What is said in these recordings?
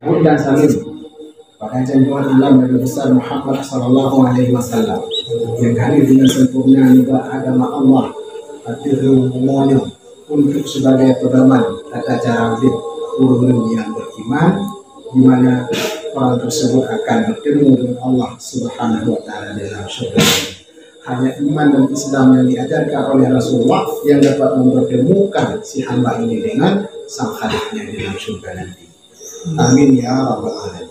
dan salim pada junjungan alam Nabi besar Muhammad sallallahu alaihi wasallam yang hadir dengan sempurna juga agama Allah semuanya untuk sebagai pedoman tata cara hidup orang yang beriman, di mana orang tersebut akan bertemu dengan Allah Subhanahu wa taala dalam surga. Hanya iman dan Islam yang diajarkan oleh Rasulullah yang dapat mempertemukan si hamba ini dengan sang khalifnya dalam surga nanti. Amin ya rabbal alamin.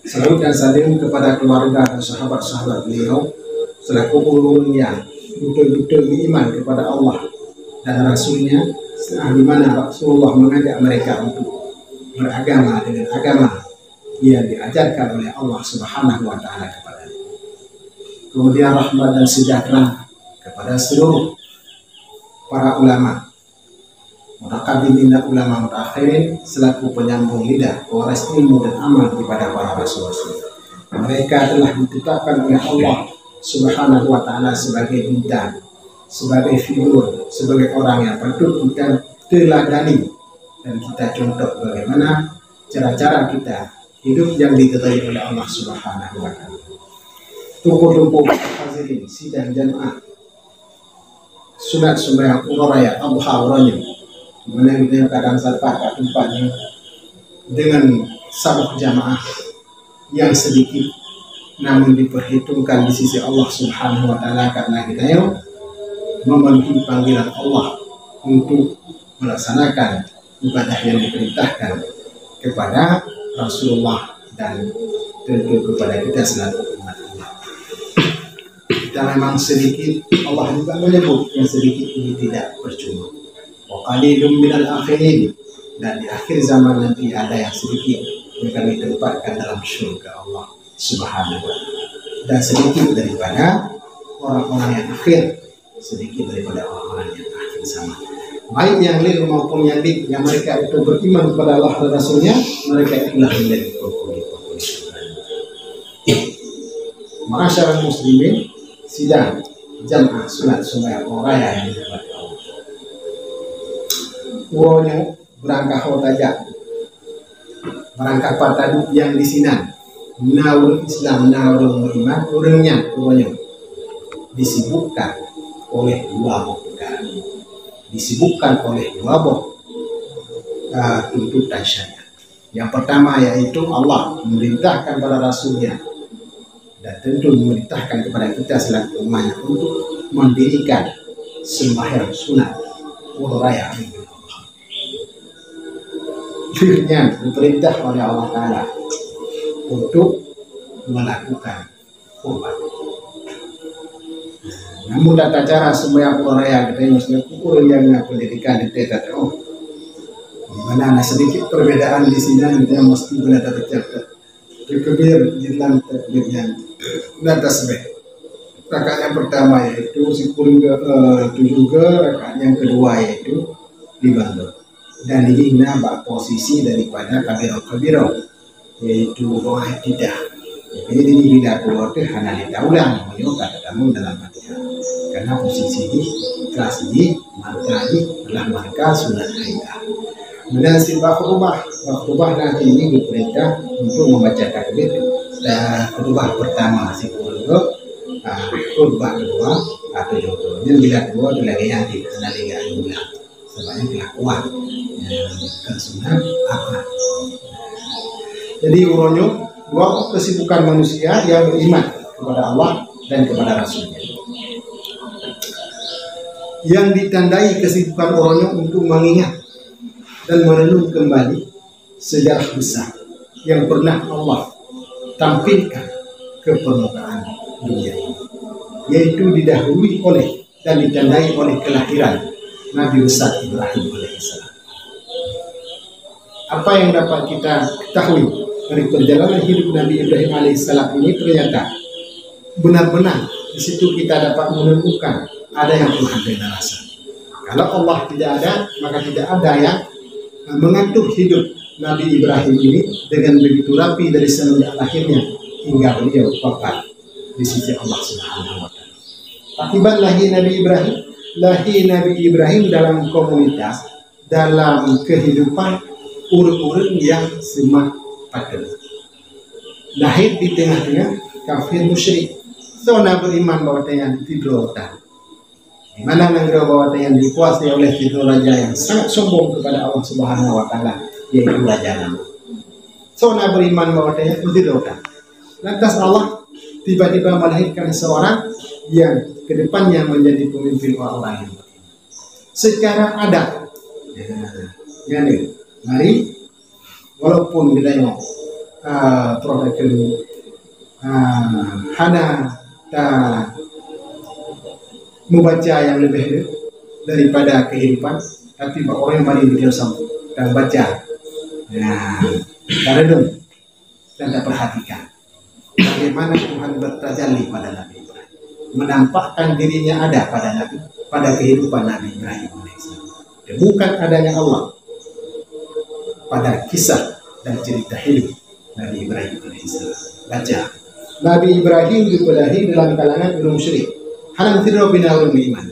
Salam dan salim kepada keluarga dan sahabat-sahabat beliau selaku ulun yang betul-betul beriman kepada Allah dan Rasulnya, di mana Rasulullah mengajak mereka untuk beragama dengan agama yang diajarkan oleh Allah Subhanahu wa taala kepadanya. Kemudian rahmat dan sejahtera kepada seluruh para ulama, mutaqaddimin dan ulama mutakhirin selaku penyambung lidah, pewaris ilmu dan amal kepada para rasul-rasul. Mereka telah ditetapkan oleh Allah Subhanahu wa taala sebagai bintang, sebagai figur, sebagai orang yang patut kita teladani dan kita contoh bagaimana cara-cara kita hidup yang diridhai oleh Allah Subhanahu wa taala. Tumpuk-tumpuk hadirin sidang jamaah sunat sembahyang raya adha uranya, mana kita kadang saat tempatnya dengan sabuk jamaah yang sedikit namun diperhitungkan di sisi Allah Subhanahu wa taala karena kita yang memenuhi panggilan Allah untuk melaksanakan ibadah yang diperintahkan kepada Rasulullah dan tentu kepada kita selaku umat Allah. Kita memang sedikit, Allah juga menyebut yang sedikit ini tidak percuma. Wa qalilum minal akhirin, dan di akhir zaman nanti ada yang sedikit yang kami tempatkan dalam surga Allah Subhanahu wa taala. Dan sedikit daripada orang-orang yang akhir, sedikit daripada orang-orang yang akhir zaman. Baik yang lil maupun yang dik, yang mereka itu beriman kepada Allah dan Rasulnya, mereka itulah menjadi penghuni surga. Ma'asyiral muslimin, sidang jamaah sunat sembahyang raya yang dirahmati Allah. Uronya berangkah hotajak, berangkah patadu yang di sinan, naur Islam, naur iman, orangnya uronya disibukkan oleh dua perkara. Disibukkan oleh dua tuntutan syariat. Yang pertama yaitu Allah memerintahkan kepada Rasulnya dan tentu memerintahkan kepada kita selaku umatnya untuk mendirikan sembahyang sunat raya Allah. Akhirnya diperintah oleh Allah Taala untuk melakukan kurban. Namun tata cara sembahyang raya kita mesti ukur yang pendidikan di TTO. Di mana ada sedikit perbedaan di sini kita mesti benar tercatat. Terkebir di dalam takbirnya dan tasbih. Rakaat yang pertama yaitu 10 ke rakaat yang kedua yaitu 5. Dan ini nambah posisi daripada kabiro yaitu doa tidak. Jadi ini bila keluar itu hanya ditaulang beliau kata kamu dalam Fatihah karena posisi ini kelas ini mantra ini adalah marka sunat haidah. Kemudian si khutbah nanti ini diperintah untuk membaca takbir dan khutbah pertama si khutbah kedua atau jodohnya bila kedua itu lagi yang dikenal dengan ulang sebanyak kelakuan yang sunat apa. Jadi uronyo dua kesibukan manusia yang beriman kepada Allah dan kepada Rasulnya, yang ditandai kesibukan orangnya untuk mengingat dan merenung kembali sejarah besar yang pernah Allah tampilkan ke permukaan dunia ini, yaitu didahului oleh dan ditandai oleh kelahiran Nabi besar Ibrahim alaihissalam. Apa yang dapat kita ketahui dari perjalanan hidup Nabi Ibrahim alaihissalam ini, ternyata benar-benar di situ kita dapat menemukan ada yang Tuhan beda rasa. Kalau Allah tidak ada, maka tidak ada yang mengatur hidup Nabi Ibrahim ini dengan begitu rapi dari semenjak lahirnya hingga beliau wafat di sisi Allah Subhanahu wa taala. Akibat lahir Nabi Ibrahim dalam komunitas, dalam kehidupan orang-orang yang semah pada lahir di tengah-tengah kafir musyrik. So na beriman bahwa yang tidur tak. Di mana negara bahwa yang dikuasai oleh tidur raja yang sangat sombong kepada Allah Subhanahu wa taala, yaitu Raja Namrud. So na beriman bahwa yang tidur tak. Lantas Allah tiba-tiba melahirkan seorang yang kedepannya menjadi pemimpin orang lain. Secara adat, ya nih, mari walaupun kita tengok profesor hana membaca yang lebih daripada kehidupan, tapi orang yang paling video dan baca, karena dong dan tak perhatikan bagaimana Tuhan bertajalli pada Nabi Ibrahim, menampakkan dirinya ada pada Nabi, pada kehidupan Nabi Ibrahim alaihissalam. Bukan adanya Allah pada kisah dan cerita hidup Nabi Ibrahim alaihissalam. Baca, Nabi Ibrahim lahir dalam kalangan orang musyrik. Halang tidak bina orang beriman.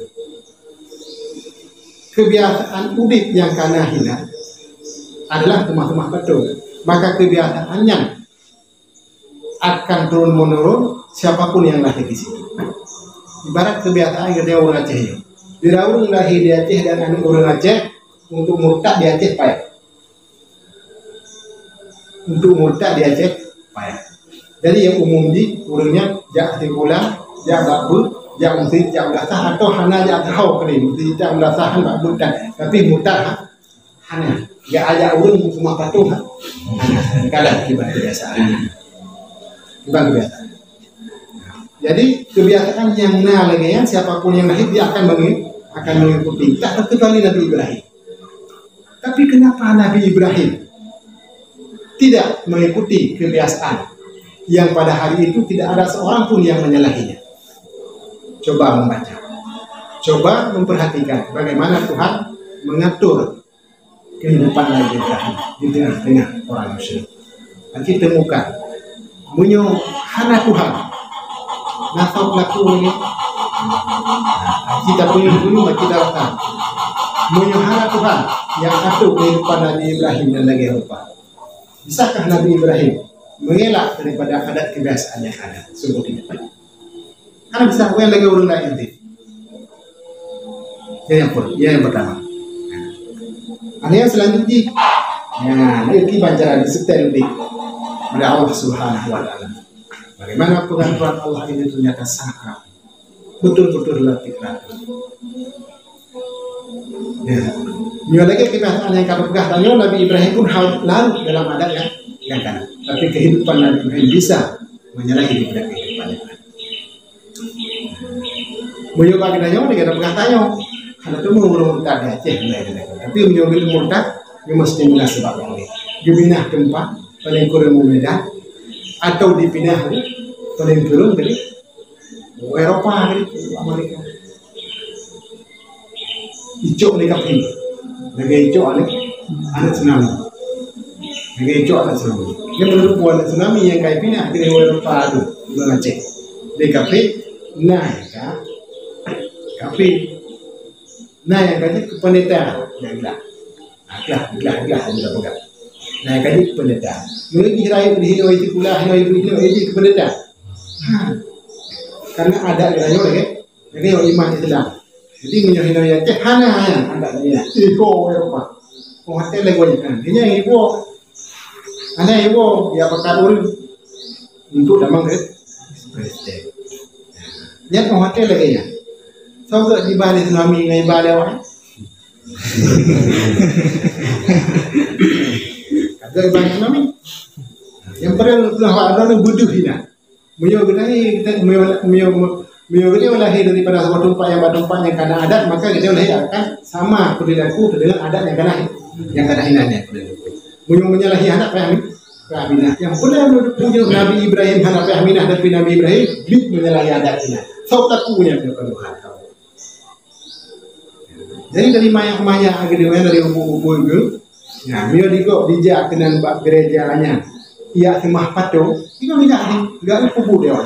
Kebiasaan udip yang kana hina adalah temah-temah betul. Maka kebiasaannya akan turun menurun siapapun yang lahir di situ. Ibarat kebiasaan kita orang Aceh. Bila orang lahir di Aceh dan anak orang Aceh, untuk murtad di Aceh payah. Untuk murtad di Aceh payah. Jadi yang umum di orangnya jak tikulan, jak bakbut, jak mesti jak belasah atau hana jak tahu kali mesti jak belasah hana bakbut tapi murtad hana. Ya ajak orang semua patuh. Hana kalah akibat kebiasaan. Bukan kebiasaan. Jadi kebiasaan yang nalangnya siapapun yang lahir dia akan mengikuti. Tak terkecuali Nabi Ibrahim. Tapi kenapa Nabi Ibrahim tidak mengikuti kebiasaan yang pada hari itu tidak ada seorang pun yang menyalahinya? Coba membaca, coba memperhatikan bagaimana Tuhan mengatur kehidupan Nabi Ibrahim di tengah-tengah orang musyrik. Nanti temukan munyo hana Tuhan nasab laku ini kita punya kita lakukan munyo hana Tuhan yang atur kehidupan Nabi Ibrahim dan lagi rupa. Bisakah Nabi Ibrahim mengelak daripada adat kebiasaan yang ada? Sungguh tidak. Karena bisa yang lagi orang lain itu. Yang pertama. Ada yang selanjutnya. Ini baca di setel di oleh Allah Subhanahu wa taala. Bagaimana pengaturan Allah ini ternyata sangat betul-betul latih. Ya, lagi kebiasaan yang kami pegang tanya Nabi Ibrahim pun lalu dalam adat yang kan. Tapi kehidupan Nabi Ibrahim bisa menyalahi daripada kehidupan yang ada. Beliau bagi tanya dia kata pegang tanya. Karena itu murtad di Aceh, tapi menyobil murtad dia mesti mengenal sebab yang lain. Dipindah tempat paling kurang Medan atau dipindah paling turun dari Eropa dari Amerika. Icok ni kapri, lagi icok anak tsunami, lagi icok anak tsunami. Dia menurut anak tsunami yang kaya pindah dari Eropa itu Aceh. Dia kapri naik kapri naik kaji ke pendeta yang gelah tidak pegang. Naik kaji ke pendeta. Mereka hirayu di hino itu kulah hino itu ke pendeta. Karena ada hirayu lagi iman Islam. Jadi hino yang cek hana ada dia. Iko Eropa. Hotel lagi kan. Dia yang ibu. Ana ibu ya pakar urut untuk damang presiden. Yang hotel lagi ya. Tahu tak di balik tsunami dengan balik awak? Ada balik tsunami. Yang pernah ada buduh hina. Mio kita lahir daripada sebuah tempat yang karena adat, maka kita lahir akan sama perilaku dengan adat yang kena hinanya. Mio menyalahi anak Aminah. Yang pernah punya Nabi Ibrahim anak Aminah dan Nabi Ibrahim menyalahi adat hina. Tahu tak punya keluhan. Jadi dari maya-maya akhirnya dari ubu-ubu itu, ya, dia juga dijak dengan gerejanya, ia semah patung, itu tidak ubu dia.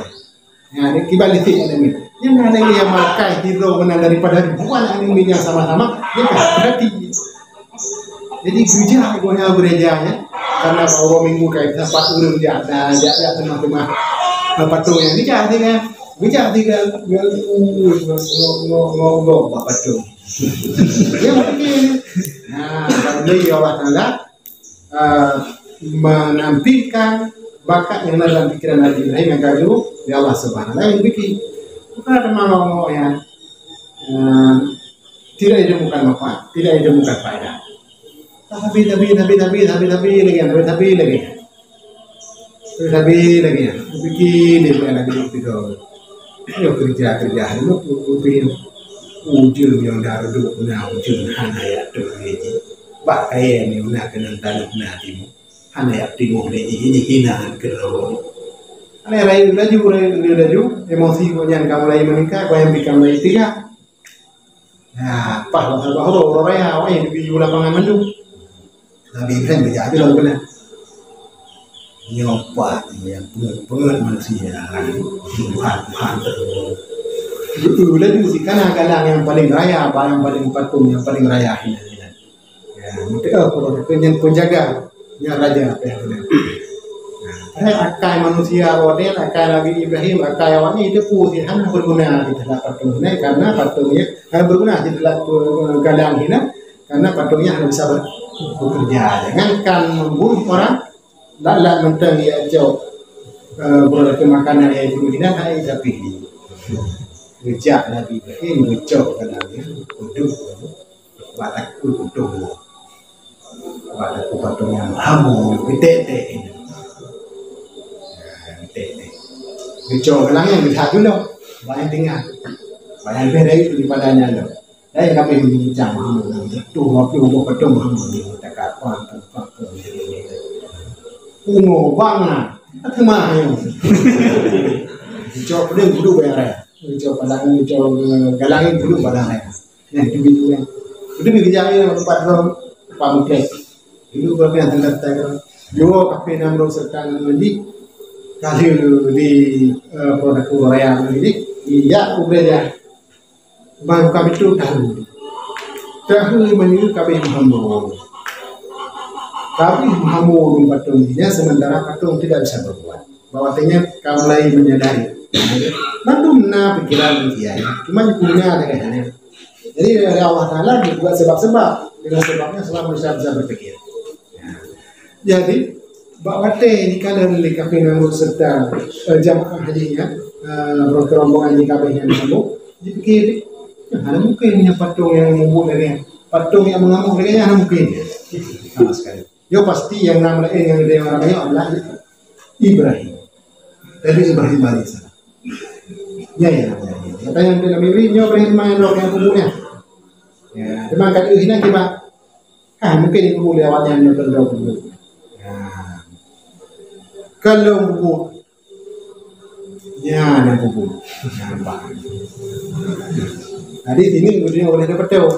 Ya, kibali sih ada ni. Yang ada yang makai hero mana daripada ribuan anime yang sama-sama, dia berarti Jadi bijak punya gerejanya karena bahwa minggu kayak dapat urun dia ada tengah-tengah patung yang bijak tiga ngomong patung. Ya mungkin. Nah, kalau Allah Taala menampilkan bakat yang dalam pikiran Nabi Ibrahim yang kadu di Allah Subhanahu Wa Taala yang bikin bukan ada mau yang tidak ditemukan manfaat, tidak ditemukan faedah. Tapi lagi bikin dia lagi itu. Yo kerja itu upin ujung yang dah duduk na ujung hana ya tu ini. Bak kaya ni una kena tanuk na timu. Hana ya timu ni ini hina kerana. Ane laju emosi ko yang kamu lagi menikah, kau yang bikin lagi tiga. Nah, pas orang raya, orang di lapangan mandu. Nabi Ibrahim berjadi lalu benar. Nyoba yang pengen manusia, Tuhan terus. Udah juga sih kan kadang yang paling raya, yang paling patung, yang paling raya ini. Ya, mungkin kalau yang penjaga, yang raja apa yang benar. Nah, akai manusia, orang akai Nabi Ibrahim, akai awalnya itu pun hanya berguna di dalam patungnya karena patungnya hanya berguna di dalam gadang ini karena patungnya hanya bisa bekerja. Jangankan membunuh orang, tidak mentang ya jauh produk makanan yang dimiliki hanya tapi rejak Nabi Ibrahim bocor kadangnya uduk batakku uduk batakku patung yang hamu tete ini tete bocor kadangnya bisa dulu banyak tinggal banyak beda itu di padanya loh saya kami bincang hamu itu waktu patung hamu di dekat tempat banget kemana yang bocor dia dulu bayar Ucap padang, ucap galangin dulu padang ya. Yang itu yang itu bikin tempat pamuklet. Dulu berapa yang tengah yo kafe namro serta nanti kali di produk Korea ini iya udah baru kami itu tahu menyuruh kami hamba. Tapi hamba patungnya sementara patung tidak bisa berbuat. Bahwasanya kamu mulai menyadari. Bantu mana pikiran dia, cuma punya kayaknya. Jadi dari Allah Taala dibuat sebab-sebab, dengan sebabnya selalu bisa berpikir. Ya. Jadi bakwate ini kalau di kafe nanggur serta jamaah hajinya, rombongan di kafe yang nanggur, dipikir, ada mungkin punya patung yang membuat dengan patung yang mengamuk dengan ada mungkin sama sekali. Yo pasti yang namanya adalah Ibrahim. Dari Ibrahim alaihissalam. Ya. Kata yang dalam diri nyobain main rock yang kubunya. Ya, cuma kata ini coba. Mungkin ini kubu lewatnya nonton rock dulu. Ya. Kalau kubu, ya ada kubu. Nampak. Tadi ini udah oleh dapat tahu.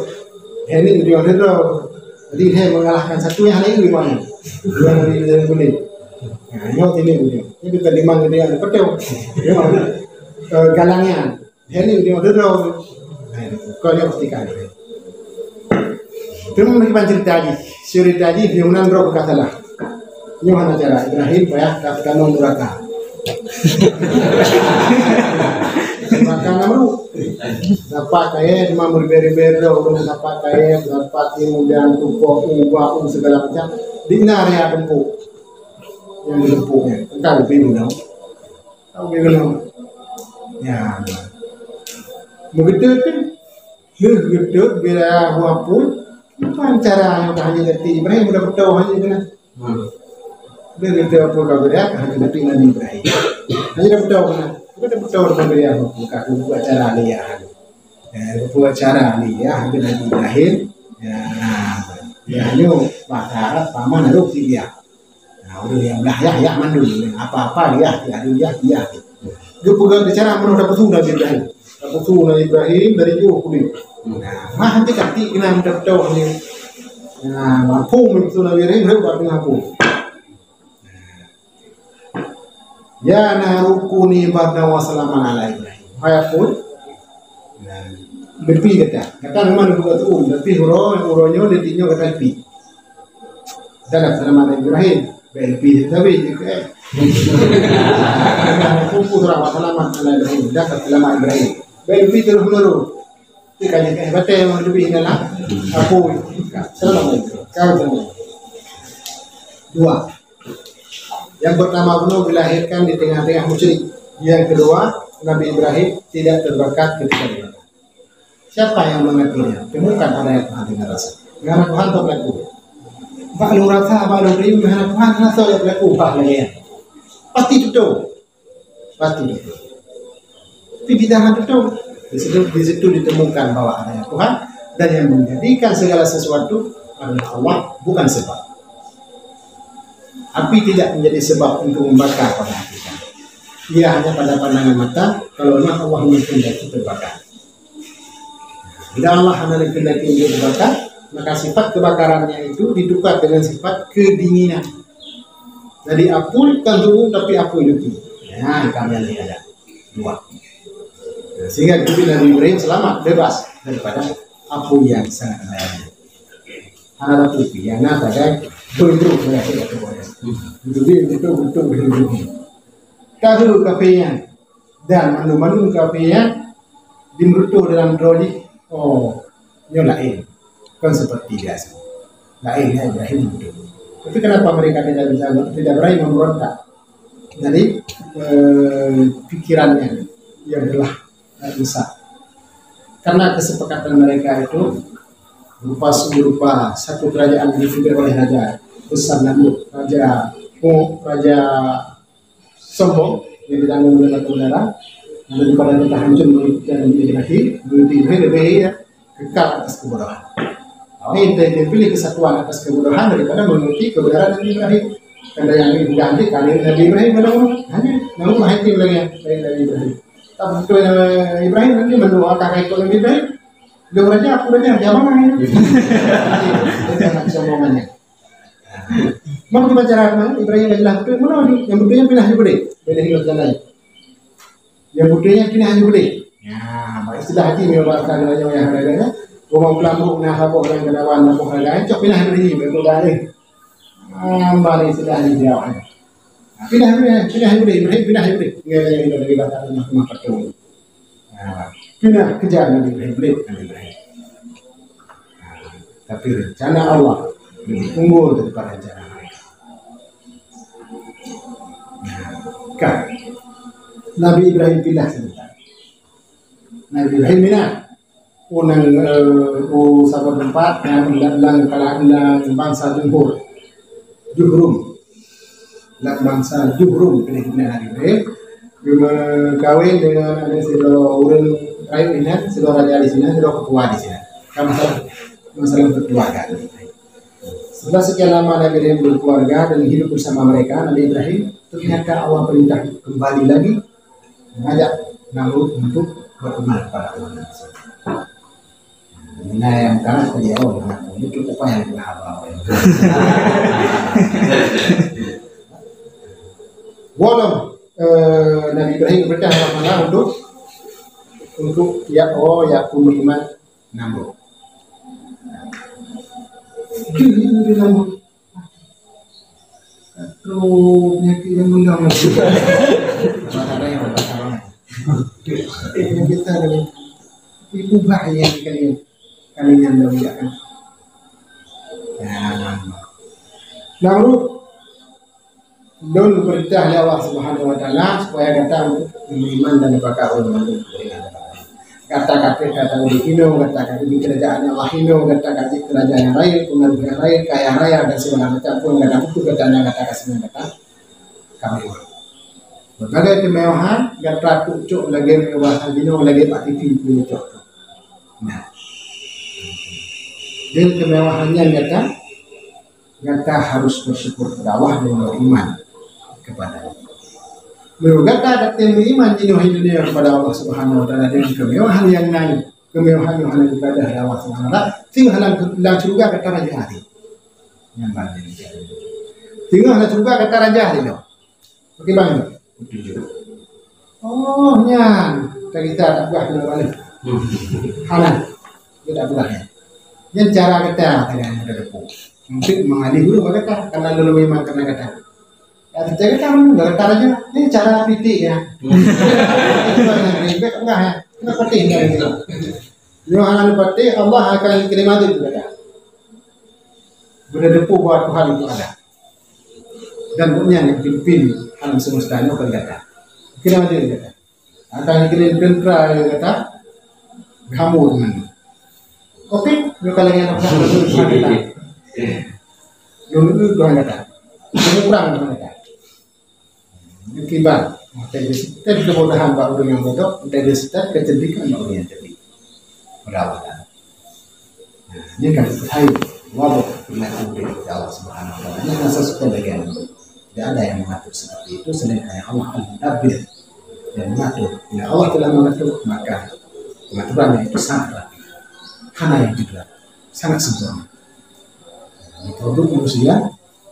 Ini udah oleh tahu. Jadi saya mengalahkan satu yang lain gimana? Dua dari kulit. Nah, ini udah. Ini kita dimang dia dapat tahu. Galangnya, ini dia udah tahu. Kau yang pastikan. Terus lagi cerita lagi. Cerita lagi dia menang berapa kata lah. Ini mana cara Ibrahim payah katakan neraka. Maka namru dapat kaya cuma berberi-beri orang dapat kaya dapat kemudian tupuk ubah segala macam di area tempuk yang ditempuknya. Tahu bingung dong. Tahu bingung. Ya, begitu kan, begitu bila wapun, apa cara yang hanya ngerti Ibrahim udah berdoa hanya dengan, begitu apa kau berdoa hanya ngerti Nabi Ibrahim, hanya berdoa kan, udah berdoa dengan dia bukan buat cara aliyah, buat cara aliyah dengan Nabi Ibrahim, ya hanya bahasa paman lalu sih dia, udah yang dah ya mandul, apa dia Gepegang bicara menurut dapat sunnah Ibrahim. Dapat sunnah Ibrahim dari jauh kulit. Nah, mah nanti kaki kena mendapat tahu ni. Nah, mampu sunnah Ibrahim berapa dengan aku. Ya narukuni pada wassalaman ala Ibrahim. Ayat pun. Berpi kata memang buat tapi uronya detiknya kata pi. dalam selama Ibrahim BLP tapi juga kumpul rawat selama Ibrahim dalam selama Ibrahim BLP terus menerus dikanya kayak bete yang lebih inilah aku selama itu kau dua yang pertama bunuh dilahirkan di tengah-tengah musyrik. Yang kedua, Nabi Ibrahim tidak terberkat ketika dilahirkan. Siapa yang mengaturnya? Temukan ayat Tuhan dengan rasa. Karena Tuhan tak berlaku. Pak lu rasa, Pak lu beri, karena Tuhan rasa yang berlaku. Pak lagi ya. Pasti betul. Pasti betul. Tapi jangan betul. Di situ ditemukan bahwa adanya Tuhan dan yang menjadikan segala sesuatu adalah Allah, bukan sebab. Api tidak menjadi sebab untuk membakar pada hakikat. Ia hanya pada pandangan mata. Kalau memang Allah menghendaki terbakar. Bila Allah hanya menghendaki untuk terbakar, maka sifat kebakarannya itu ditukar dengan sifat kedinginan. Jadi api kan turun tapi api itu. Nah, kalian lihat ada dua. Nah, sehingga Nabi Ibrahim selamat bebas daripada api yang sangat bahaya. Ada api yang ada berurut betul tahu kafian dan manu kafian dimerutu dalam droli lain kan seperti biasa lainnya Ibrahim betul. Tapi kenapa mereka tidak berani memberontak dari pikirannya yang telah rusak karena kesepakatan mereka itu berupa satu kerajaan dipimpin oleh raja besar Namrud, raja sombong yang ditanggung oleh batu udara. Lalu pada kita hancur mengikuti Ibrahim lebih kekal atas kebodohan. Ini pilih kesatuan atas kebodohan daripada mengikuti kebenaran Nabi Ibrahim. Karena yang diganti kali Nabi Ibrahim hanya namun hati lagi Nabi Ibrahim. Tapi Ibrahim nanti mendoakan ekor Nabi Ibrahim. Dia raja, aku raja, jangan ini. Jangan sombongannya. Mau dibaca apa? Ibrahim adalah betul mana ni? Yang betulnya pindah boleh. Boleh hidup jalan. Yang betulnya pindah boleh. Ya, istilah hati mewakilkan raja yang ada. Rumah pelampung nak apa orang kedawan nak apa lain. Cok pindah boleh betul dah ni. Mari istilah ni jawab. Pindah boleh. Ibrahim pindah boleh. Ingat yang kita dari kata mahkamah pertemuan. Pindah kejar Nabi Ibrahim. Tapi rencana Allah lebih unggul daripada rencana mereka. Kan Nabi Ibrahim pindah sebentar. Nabi Ibrahim pindah. Unang sahabat tempat yang kalangan bangsa Juhrum. Bangsa Juhrum pindah Nabi Ibrahim. Kawin dengan ada sedo orang rakyat ini, sedo raja di sini, sedo ketua di sini. Masalah berkeluarga. Setelah sekian lama Nabi Ibrahim berkeluarga dan hidup bersama mereka, Nabi Ibrahim ternyata Allah perintah kembali lagi mengajak Namrud untuk beriman kepada Allah. Nah yang kalah tadi ini cukup apa yang berhawa. Walau Nabi Ibrahim berkata untuk ya beriman Namrud. Jadi Namrud. Kalau penyakit yang mengganggu. Ada yang berkata kita dengan ibu bahaya kalian mengerjakan. Namrud don perintah Allah Subhanahu wa taala supaya datang beriman dan bakal untuk kata-kata di Hino, kata-kata di kerajaan Allah Hino, kata-kata di kerajaan yang lain, pengaruh yang lain, kaya raya dan segala macam pun nggak ada itu kata-kata semua kata kami. Berbagai kemewahan, kata kucuk lagi kemewahan Hino lagi Pak TV kucuk. Nah, dan kemewahannya kata harus bersyukur kepada Allah dan beriman kepada Allah. Kata ada iman di dunia kepada Allah Subhanahu wa taala dengan kemewahan yang lain, kemewahan yang ada kepada Allah Subhanahu wa taala, tinggal dalam surga kata raja hati. Yang batin. Tinggal dalam surga kata raja hati loh. Bagaimana? Oh, nyan. Kita tak buat balik. Halal. Kita buatnya. Yang cara kita dengan ada depu. Mungkin mengalih dulu mereka karena dulu memang karena kata. Ya, kita kan nggak kata aja. Ini cara pitik ya. Itu enggak ya. Kita petik nggak itu. Ini hal petik Allah akan kirim itu kata. Berdepu buat Tuhan itu ada. Dan punya yang pimpin alam semesta ini kata. Kirim itu kata. Akan kirim pentra kata. Kamu dengan. Oke, kalau yang nak kita. Yang itu Tuhan kata. Ini kurang Tuhan kata. Kibar, tadi kemudahan Pak Udung yang bodoh, dari start kecerdikan Pak Udung yang cerdik. Perawatan. Ini kan saya wabah berlaku dari Allah Subhanahu Wa Taala. Ini rasa suka bagian. Tidak ada yang mengatur seperti itu selain hanya Allah Al-Mudabbir yang mengatur. Bila Allah telah mengatur maka pengaturannya itu sangat rapi. Hana yang juga sangat sempurna. Produk manusia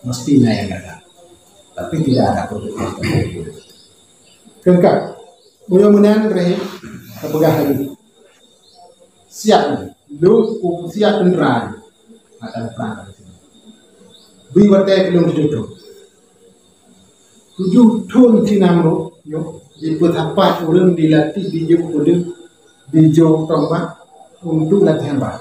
mestinya yang ada. Tapi tidak ada produk yang terbaik. Kengkak, mudah-mudahan Ibrahim terpegang lagi. Siap, lu siap beneran. Ada perang di sini. Bui watai belum tujuh. 7 tahun tinamro, yo, di putapat ulun dilatih di jauh ulun di jauh tombak untuk latihan bar.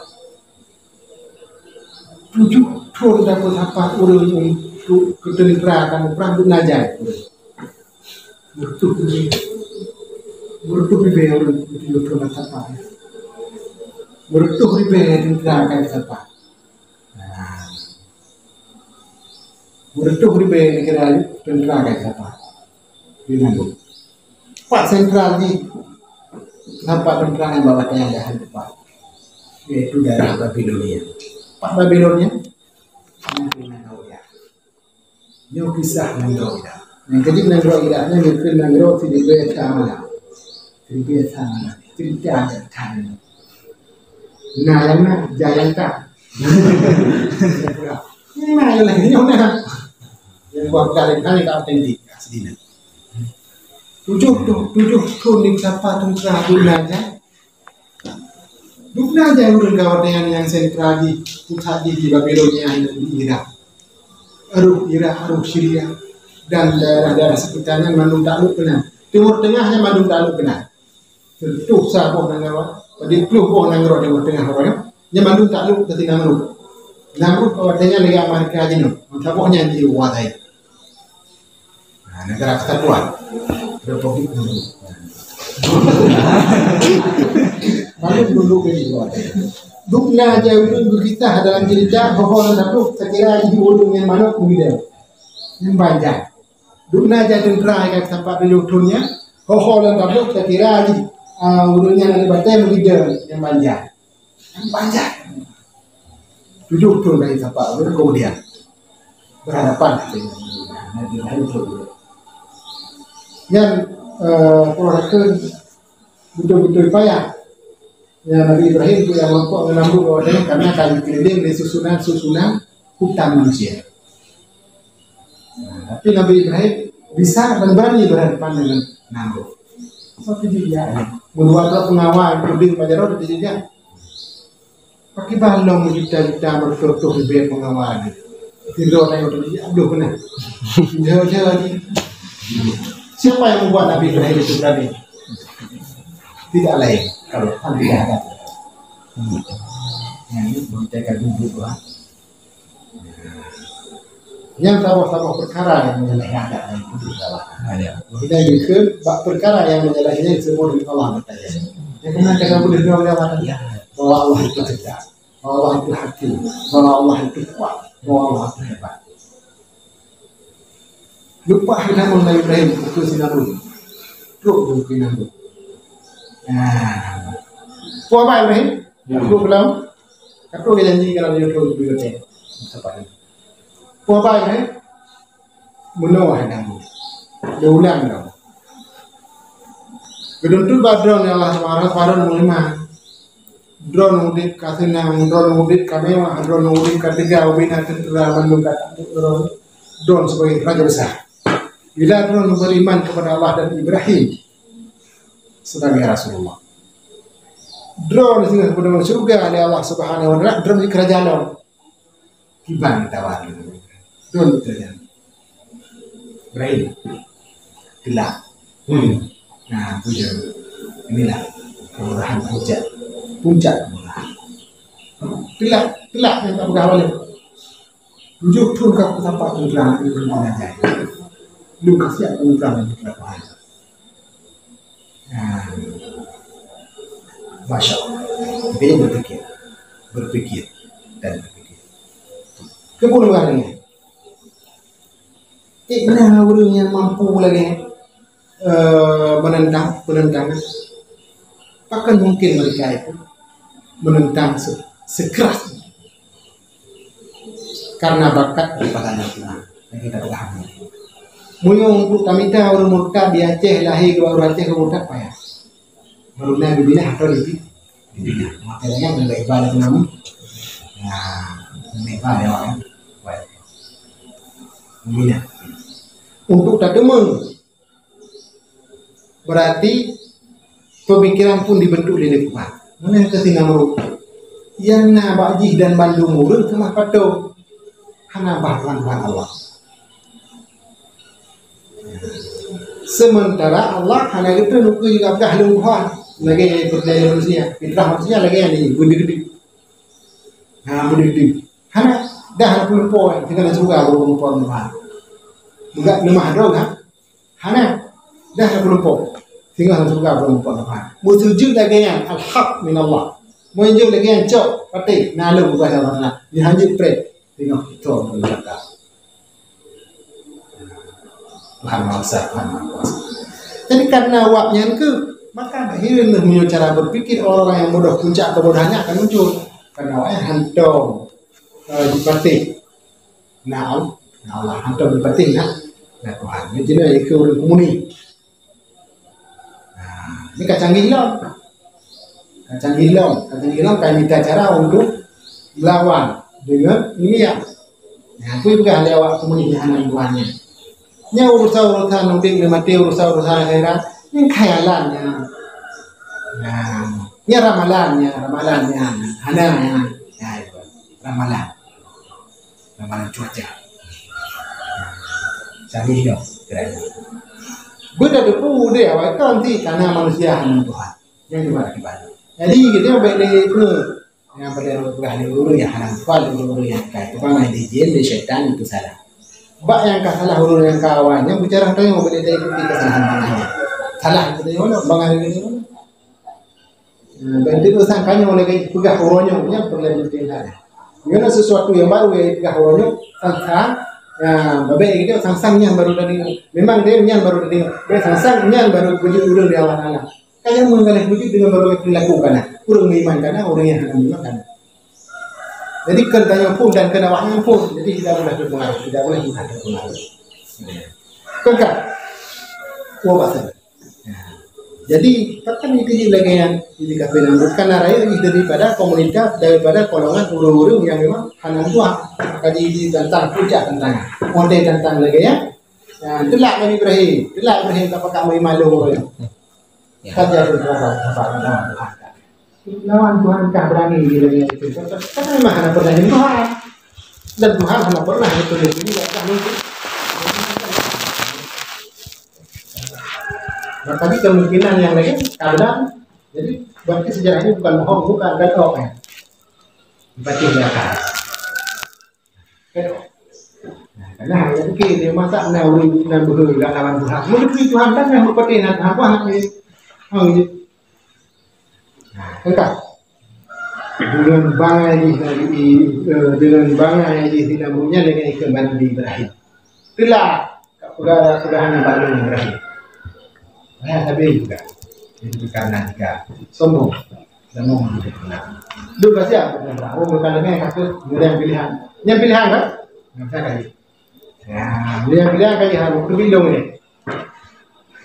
7 tahun dapat apa ulun untuk ketentrakan perang untuk najai. Bertuh ribe ulun di jauh apa. Bertuh ribe ketentrakan apa. Bertuh ribe negara ketentrakan apa. Bingung. Pak sentral di nampak tentara yang bawa yang jahat depan, yaitu daerah Babilonia. Pak Babilonia, yang kisah Nandroida. Yang kecil Nandroida, yang kecil Nandroida tidak biasa mana, tidak biasa mana, tidak ada kan. Nah, yang mana jalan tak? Ini mana yang lagi mana? Yang buat kali-kali tak otentik aslinya. 7 tahun di siapa tentara Dukna aja urun kawasan yang sentral di pusat di Babilonia di Irak, Arab Syria dan daerah-daerah sekitarnya mandung takluk kena. Timur Tengahnya mandung takluk kena. Tertuh sahabat nanggawa, pada pluh boh nanggawa Timur Tengah orangnya, nya mandung takluk ke Namrud. Namrud kawasannya lagi Amerika aja no, sahabatnya di Wadai. Nah, negara kesatuan. Republik dulu. Lalu dulu Dukna jauh berkita dalam cerita bahwa aku sekira ibu ulung yang mana kemudian yang banyak. Dukna jatuh terakhir yang tempat penyuturnya bahwa aku sekira ulungnya yang batai kemudian yang banyak. Yang banyak. 7 tahun dari tempat ulung kemudian berhadapan dengan itu. Yang keluarkan betul-betul payah ya Nabi Ibrahim itu yang mampu menambung kawasannya karena kali keliling di susunan hutan manusia. Tapi Nabi Ibrahim bisa dan berani berhadapan dengan Namrud. Seperti dia membuat pengawal kuding pajarot di dia pakai balong juta-juta bertutup di bawah pengawal tidur yang udah aduh benar jauh-jauh siapa yang membuat Nabi Ibrahim itu berani? Tidak lain kalau tidak ada. Yang ini menjaga duduk lah. Yang tahu perkara yang menyalahi adat dan itu salah. Kita juga perkara yang menyalahinya semua dari Allah bertanya. Yang mana kita boleh jawab bahwa Allah itu cerdas, bahwa Allah itu hakim, bahwa Allah itu kuat, bahwa Allah itu hebat. Lupa kita Nabi Ibrahim itu sinarun, terus sinarun. Nah, apa Ibrahim? Aku bilang, aku janji kalau dia terus berkata, apa Ibrahim? Menawar kamu, diulang kamu. Keduntul badron yang Allah Subhanahu Wa Taala mengiman. Drone mudik kasihnya, drone mudik kamera, drone mudik ketiga ubina tentara Bandung kata drone sebagai raja besar. Bila drone beriman kepada Allah dan Ibrahim sebagai Rasulullah. Drone sehingga kepada surga oleh Allah Subhanahu Wa Taala. Drone di kerajaan. Kiban ditawari. Betul betulnya. Ibrahim. Gelap. Nah, puja. Inilah kemurahan puncak. Puncak kemurahan. Gelap yang tak bergawal. Tujuh pun kau tampak kemurahan itu aja. Lu kasih aku kemurahan itu berapa hari. Nah, Masya Allah. Dia berpikir dan berpikir. Kemudian mana orang yang mampu lagi menentang, bahkan mungkin mereka itu menentang sekeras karena bakat daripada Tuhan yang kita pahami. Muyung untuk kami tahu orang murtad di Aceh lahir ke Aceh ke murtad payah. Baru nabi bina atau lebih bina. Makanya mengenai ibadah namun, nah mengenai ibadah orang bina. Untuk tak demeng berarti pemikiran pun dibentuk di depan. Mana yang ketina meruk? Yang na bajih dan bandung murun kemah pato. Hana bahkan Allah. Sementara Allah hana itu nuku juga dah lungkuan lagi berdaya manusia. Fitrah manusia lagi yang ini gede-gede. Nah gede-gede. Hana dah pun poin. Kita suka berumur poin. Enggak lemah dong kan? Hana dah berumur. Tinggal suka berumur poin. Mujud lagi yang al-haq min Allah. Mujud lagi yang cok pati nalu bukan mana. Dihanjut pre. Tengok itu berkata. Tuhan Maha Kuasa. Jadi karena waknya ke maka akhirnya punya cara berpikir orang yang bodoh puncak kebodohannya akan muncul karena waknya hantong dipati. Nah Allah hantong dipati nah Tuhan. Jadi itu orang komuni. Nah ini kacang gilong kami minta cara untuk melawan dengan ini ya. Nah aku juga lewat komuni anak buahnya. Nya urusan nanti mati urusan akhirat ini khayalannya. Nah, nya ramalannya hana ya itu ramalan cuaca. Canggih dong kira-kira. Beda depu deh awal kan nanti karena manusia hanya Tuhan yang dibalik. Jadi kita beda itu yang pada berani dulu ya haram fal dulu yang kayak itu kan ada jin setan itu salah. Bak yang kasalah huruf yang kawannya bicara tentang mobil itu kesalahan tangannya. Salah itu dia mana bangan ini mana. Dan itu sangkanya oleh kayak pegah hurufnya punya perlu ditinggal. Gimana sesuatu yang baru ya pegah hurufnya sangkang ya babe gitu sangsangnya baru tadi. Memang dia nyan baru tadi. Dia sangsangnya baru wujud urang di awal-awal. Kayak mengalih wujud dengan baru dilakukan. Urang iman karena orang yang akan dimakan. Jadi kentanya pun dan kenawanya pun, jadi tidak boleh berpengaruh, tidak boleh berpengaruh. Kengkak, bahasa. Jadi takkan itu lagi yang dikatakan karena rakyat lebih daripada komunitas daripada golongan urung-urung yang memang hanan tua. Kaji tentang puncak tentang, model tentang lagi ya. Telak Nabi Ibrahim apa kamu malu ya? Saja apa? Lawan Tuhan tak berani dia itu. Karena memang hanya pernah Tuhan dan Tuhan hanya pernah itu ini tak mungkin. Nah tadi kemungkinan yang lain kadang jadi berarti sejarahnya bukan bohong bukan dan ya. Berarti di atas. Nah karena hanya mungkin dia masa nauri dan bergerak lawan Tuhan. Mungkin Tuhan kan yang berpertinan apa hanya enggak dengan bangai di dinamanya dengan kembali di Ibrahim. Itulah keberadaan baru Ibrahim. Nah, tapi juga itu karena jika sombong dan mau menang. Dulu pasti apa? Oh, bukan yang kasus yang pilihan. Yang pilihan kan? Nggak bisa kali. Ya, yang pilihan kali harus berbindung ini.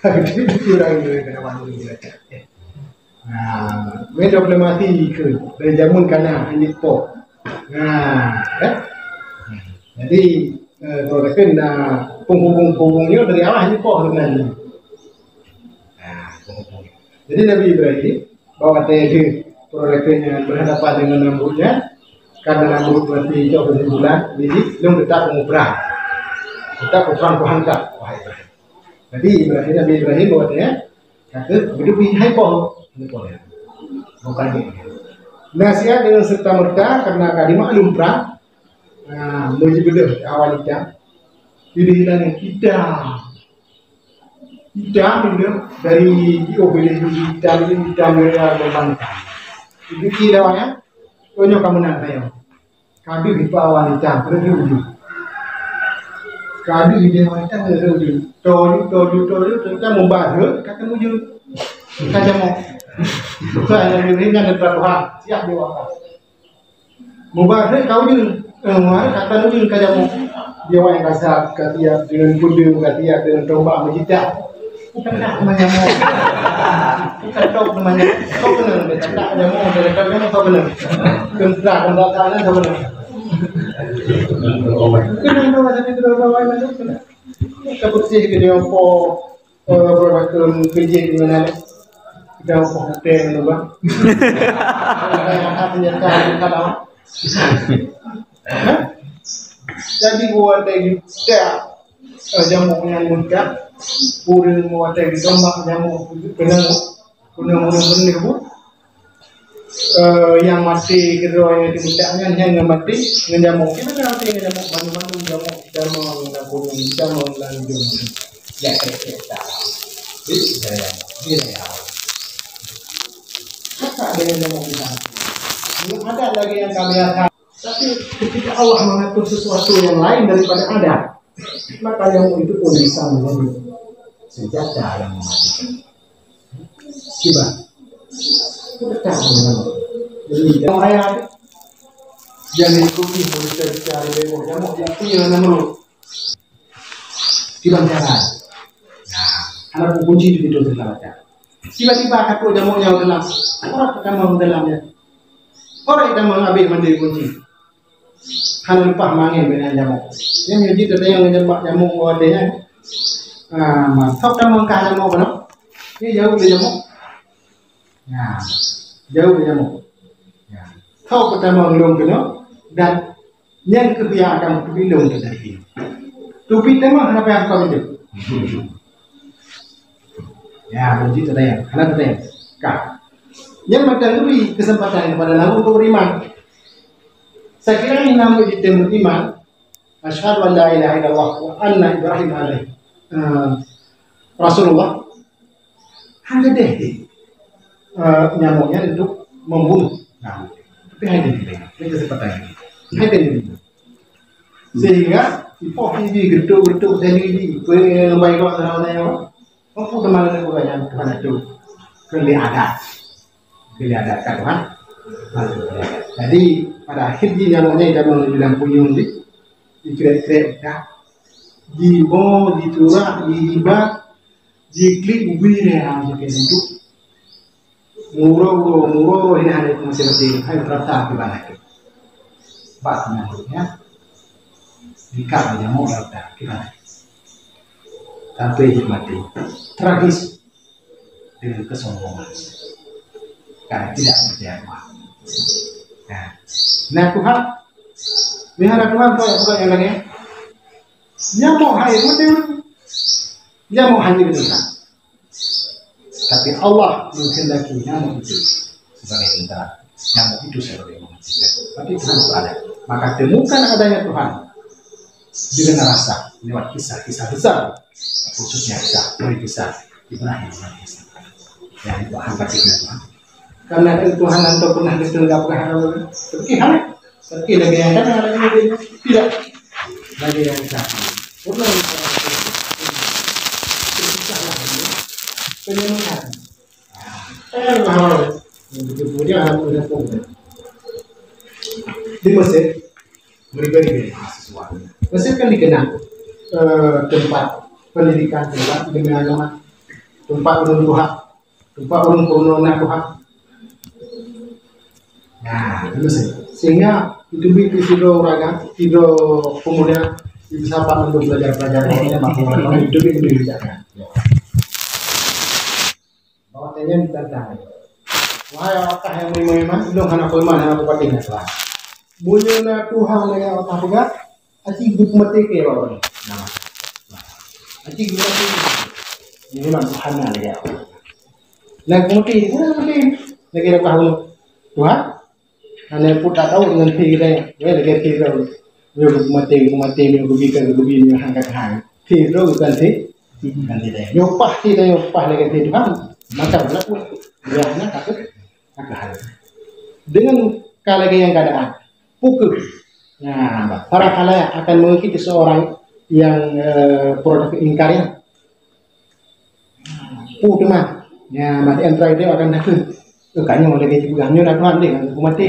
Itu kurang ini kenapa ini baca. Nah, beda mati ke dari jamun kana hanya po. Nah, jadi kalau kena punggungnya dari awal hanya po sebenarnya. Nah, jadi Nabi Ibrahim bawa tadi proyeknya berhadapan dengan rambutnya. karena mulut berarti jauh bulan, jadi belum tetap mengubrah, tetap berperang Tuhan tak, wahai Ibrahim. Jadi Ibrahim Nabi Ibrahim bahwasanya kata hidup di hypol, bukan ini. Nasihat dengan serta merta karena kalimat lumrah, menjadi awal kita, dirinya hitam itu dari diobeli hitam mereka berbantah. Itu kilauannya, konyo kamu nak saya. Kadu di bawah hitam, berdua. Kadu di bawah hitam berdua. Toju, kita mau bahas, kata muncul, kata mau. Saya yang ada berapa siap diwakil. Mau bahas kau juga, kata muncul kata mau. Dia yang kasar, kata dengan kudu, kata dengan tombak menjitak. Bukan tak namanya mau. Bukan tak namanya. Kau benar, tak ada mau. Dari kalian kau benar. Kendaraan kau benar. Kenapa macam itu berapa macam? Seperti kita apa produk kerja di mana? Kita apa hotel apa? Yang apa senjata kalau? Jadi buat kita jamu yang mudah. Puri mau ada di tombak jamu kunang bu yang mati kedua yang dibutaknya yang mati ngejamu kita kan mati ngejamu bantu jamu menabung jamu lanjut ya kereta itu saya dia kakak dengan jamu kita ada lagi yang kami akan tapi ketika Allah mengatur sesuatu yang lain daripada ada maka jamu itu pun bisa menjadi senjata yang mematikan. Coba kita jadi yang ayat jangan ikuti mulut cari bebo jamu yang punya nama dibantaran. Nah, anak kunci itu betul terlalu. Tiba-tiba kata jamu yang dalam orang pertama dalamnya orang yang mengambil mandiri kunci. Karena lupa mangin dengan jamu. Yang jadi ada yang menjebak jamu wadahnya. Mantap kan mengkah jamu benar? Ini jauh dari jamu. Nah, jauh dari jamu. Kau pertama ngelong kena dan yang kedua akan terpilih dari ini. Tupi tema kenapa yang kau hidup? Ya, begitu tadi yang, kenapa tadi yang? Kak, yang macam itu kesempatan kepada nabi untuk beriman. Saya kira ini nabi itu beriman. Asyhadu an la ilaha illallah wa anna Ibrahim alaihi Rasulullah hanya deh nyamuknya untuk membunuh nyamuk. Tapi hanya ini kesempatan ini. Hanya ini. Sehingga ipoh ini gedung sendiri baik kok sana mampu kemana bukannya kemana itu kelihatan kan Tuhan. Jadi pada akhirnya nyamuknya tidak bilang puyung dikira-kira Jibo, diturak, dihibat, diklik, ubir yang jadi itu. Muro ini ada masih seperti hai terasa di mana itu. Basnya dikat aja mau ada gimana? Sampai mati. Tragis dengan kesombongan. Karena tidak percaya Tuhan. Nah Tuhan, lihat Tuhan kau yang lainnya. Nyamuk hai betul, nyamuk hanya benar. Tapi Allah menghendaki nyamuk itu sebagai tentara, nyamuk itu sebagai manusia. Tapi Tuhan itu ada. Maka temukan adanya Tuhan dengan rasa lewat kisah-kisah besar, khususnya kisah Ibrahim alaihissalam. Yang itu hambatan Tuhan. Karena Tuhan nanti pernah disenggap ke hal seperti lagi yang kan tidak lagi yang satu. Kemudian di Mesir berbeda sesuatu. Mesir kan dikenal tempat pendidikan, tempat dengan agama, tempat ulun Tuhan, tempat ulun purna Tuhan. Nah, di Mesir. Sehingga itu video raga, video pemuda bisa apa untuk belajar ini makanya itu dijaga. Bahwasanya ditantang. Wahai apakah yang memang belum anak mana aku pakai lah. bunyi na Tuhan yang apa pegat, aci guk mati ke bawah. Nah, aci guk mati. Ini memang Tuhan lah ya. Nah kemudian, lagi ada tahu Tuhan, ane pun tak tahu dengan kita, ya lagi kita, ya guk mati, ni gubi hangkat hang. Kita bukan deh. Nyopah lagi Tuhan, macam mana pun, dia hanya takut hal. Dengan kalau yang keadaan pukul, nah, para khalayak akan mengikuti seorang yang produk ingkarnya, teman, ya mati antara dia akan datang, kayaknya mau lagi juga nyonya Tuhan deh, aku mati,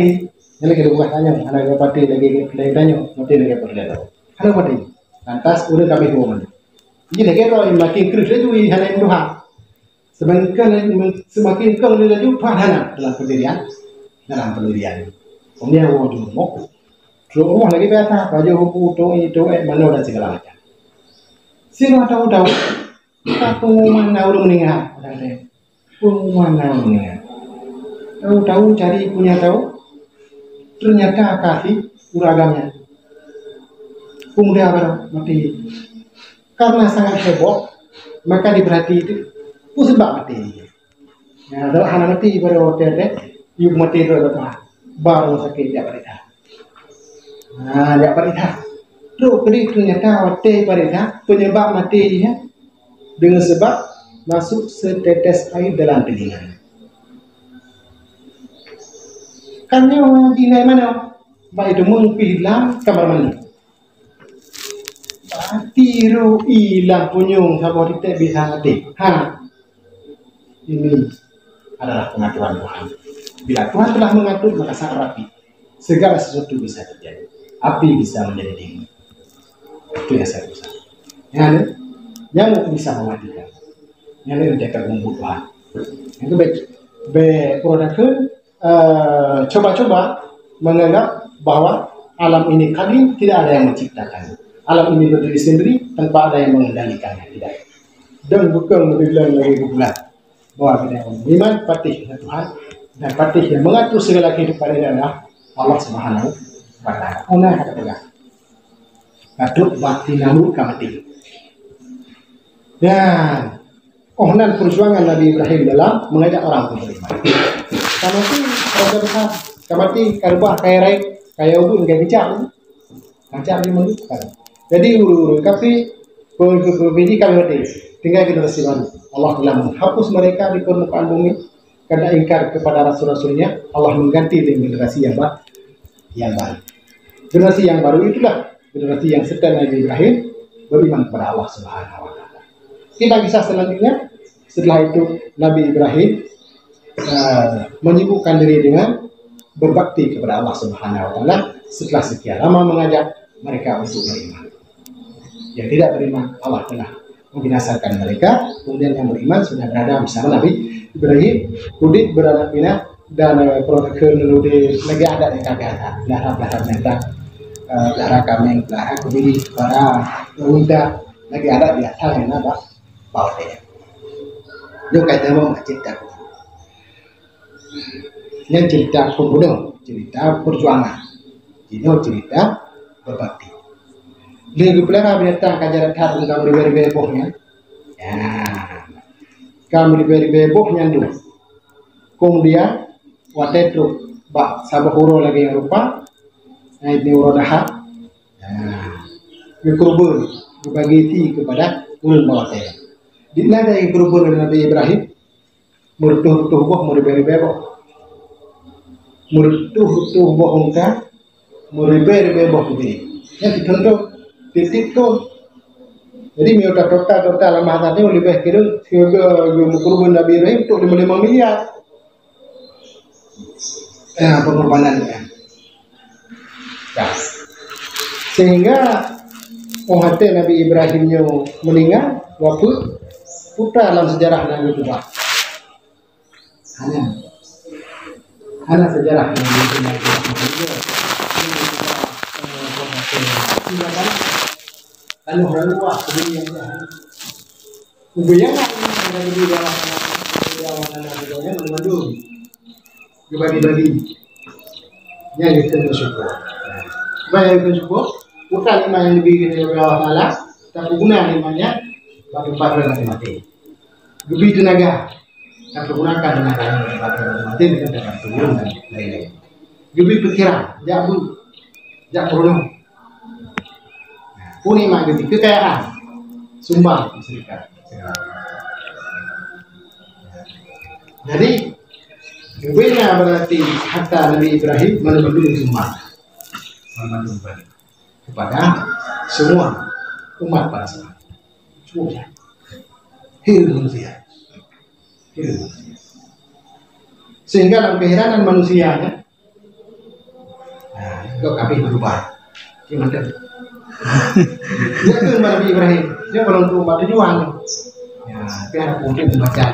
lagi bukan tanya, anak mati lagi tanya, mati lagi berleda, halo mati, lantas udah kami hukuman, jadi lagi orang makin kerja juga hal yang Tuhan, semakin kau lelaki Tuhan dalam pendirian. Kemudian orang jumuk, rumah lagi berapa, baju hukum itu mana dan segala macam. Siapa tahu, kita pengumuman udah meninggal, tahu cari punya tahu, ternyata kasih uragamnya, kemudian mati, karena sangat heboh, maka diberhati itu, sebab mati. Ya, kalau anak mati baru hotel yuk mati dulu baru sakit dia berita. Nah, dia berita. Terus ternyata waktu berita penyebab matinya dengan sebab masuk setetes air dalam telinga. Karena di mana? Baik itu menghilang kamar mandi. Tiru hilang punyung sama kita bisa mati. Ini adalah pengaturan Tuhan. Bila Tuhan telah mengatur maka sangat rapi. Segala sesuatu bisa terjadi. Api bisa menjadi dingin. Itu yang saya usah. Nyamuk bisa mematikan. Yang menjaga bumbu Tuhan. Itu baik. Produk coba-coba menganggap bahwa alam ini kali tidak ada yang menciptakan. Alam ini berdiri sendiri tanpa ada yang mengendalikannya. Tidak. Dan bukan dibilang lagi bulan bahwa kita beriman patih Tuhan. Dan patih yang mengatur segala kehidupan ini adalah Allah Subhanahu wa Ta'ala. Ona kata pegang. Katuk bakti namu kamati. Dan onan perjuangan Nabi Ibrahim dalam mengajak orang untuk beriman. Kamati roda besar, kamati karbah kaya rai, kaya ubu enggak bicara. Macam ini menunjukkan. Jadi uru kafi berbeda kami mati. Tinggal generasi baru. Allah telah menghapus mereka di permukaan bumi. Karena ingkar kepada rasul-rasulnya, Allah mengganti dengan generasi yang baru. Generasi yang baru itulah generasi yang setelah Nabi Ibrahim beriman kepada Allah Subhanahu wa Ta'ala. Kita bisa selanjutnya setelah itu Nabi Ibrahim menyibukkan diri dengan berbakti kepada Allah Subhanahu wa Ta'ala setelah sekian lama mengajak mereka untuk beriman. Yang tidak beriman, Allah telah membinasakan mereka. Kemudian yang beriman sudah berada bersama Nabi Ibrahim, kudik beranak pinak dan produk di lagi ada di kakak belah mereka belah kambing, belah kubili para unta lagi ada di atas yang apa bawah dia. Itu kata mau cerita, yang cerita pembunuh, cerita perjuangan, ini cerita berbakti. Lagi pula binatang kajaran kat dengan berbeda bohnya, ya. Kami diberi bebohnya dulu. Kemudian waktu itu bak sabah huru lagi yang rupa, nah ini huru dah. Berkurban berbagi ti kepada ulun bawah saya. Di mana yang berkurban Nabi Ibrahim, murtuh boh mau diberi beboh, murtuh boh engkau, mau diberi beboh begini. Yang dicontoh titik tu. Jadi miota total lemah tadi lebih kira kurban Nabi Ibrahim untuk 55 miliar. Pengorbanannya. Ya. Sehingga hati Nabi Ibrahimnya meninggal waktu putra dalam sejarah Nabi Tuhan. Hanya sejarah Nabi Tuhan. Lalu luas kemudiannya. Kemudian ada di bawah yang dibagi-bagi. Yang kita bersyukur. Iman yang cukup, bukan iman yang dibikin oleh Allah Taala, tapi guna imannya batu-batu mati-mati. Lebih tenaga, dan pergunakan tenaga yang batu mati dengan dapat turun dan lain-lain. Lebih pikiran, jak perlu. Pun iman gitu, kekayaan, sumbang, serikat. Jadi Bina berarti harta Nabi Ibrahim menunduk sumbang kepada semua umat pada saat semuanya hidup manusia. Sehingga dalam keheranan manusianya, kok kami berubah gimana? Dia ke Nabi Ibrahim, dia kalau untuk umat tujuan ya, biar aku membaca